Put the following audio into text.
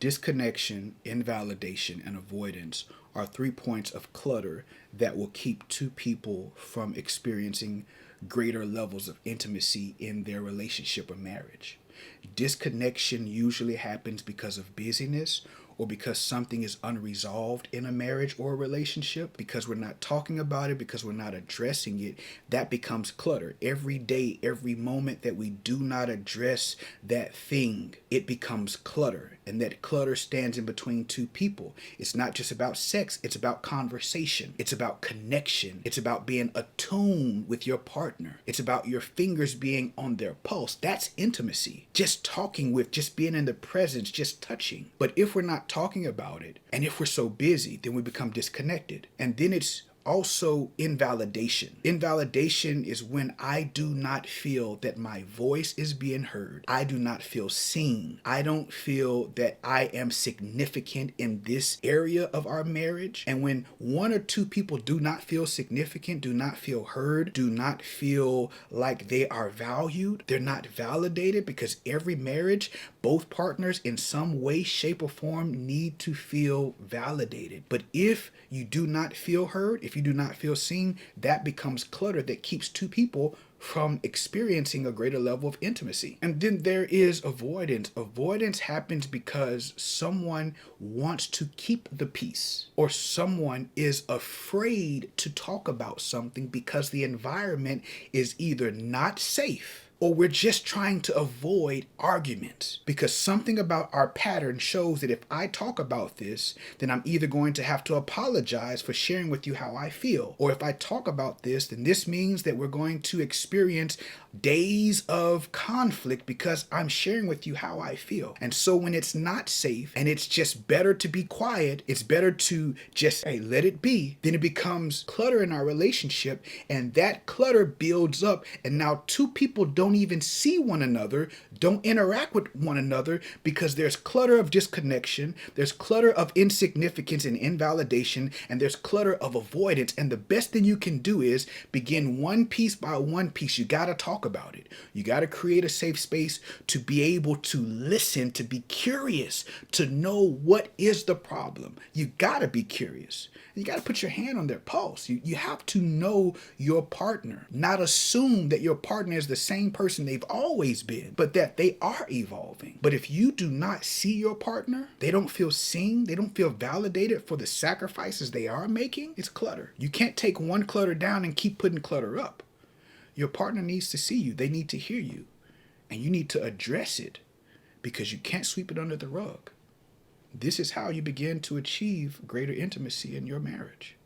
Disconnection, invalidation, and avoidance are 3 points of clutter that will keep two people from experiencing greater levels of intimacy in their relationship or marriage. Disconnection usually happens because of busyness or because something is unresolved in a marriage or a relationship, because we're not talking about it, because we're not addressing it. That becomes clutter. Every day, every moment that we do not address that thing, it becomes clutter. And that clutter stands in between two people. It's not just about sex, it's about conversation, it's about connection, it's about being attuned with your partner, it's about your fingers being on their pulse. That's intimacy. Just talking with, just being in the presence, just touching. But if we're not talking about it, and if we're so busy, then we become disconnected. And then it's also invalidation. Invalidation is when I do not feel that my voice is being heard. I do not feel seen. I don't feel that I am significant in this area of our marriage. And when one or two people do not feel significant, do not feel heard, do not feel like they are valued, they're not validated, because every marriage, both partners in some way, shape, or form need to feel validated. But if you do not feel heard, if you do not feel seen, that becomes clutter that keeps two people from experiencing a greater level of intimacy. And then there is avoidance. Avoidance happens because someone wants to keep the peace, or someone is afraid to talk about something because the environment is either not safe, or we're just trying to avoid arguments, because something about our pattern shows that if I talk about this, then I'm either going to have to apologize for sharing with you how I feel, or if I talk about this, then this means that we're going to experience days of conflict because I'm sharing with you how I feel. And so when it's not safe and it's just better to be quiet, it's better to just, hey, let it be, then it becomes clutter in our relationship, and that clutter builds up, and now two people don't even see one another, don't interact with one another, because there's clutter of disconnection, there's clutter of insignificance and invalidation, and there's clutter of avoidance. And the best thing you can do is begin one piece by one piece. You got to talk about it. You got to create a safe space to be able to listen, to be curious, to know what is the problem. You got to be curious. You got to put your hand on their pulse. You have to know your partner, not assume that your partner is the same person they've always been, but that they are evolving. But if you do not see your partner, they don't feel seen, they don't feel validated for the sacrifices they are making, it's clutter. You can't take one clutter down and keep putting clutter up. Your partner needs to see you. They need to hear you. And you need to address it, because you can't sweep it under the rug. This is how you begin to achieve greater intimacy in your marriage.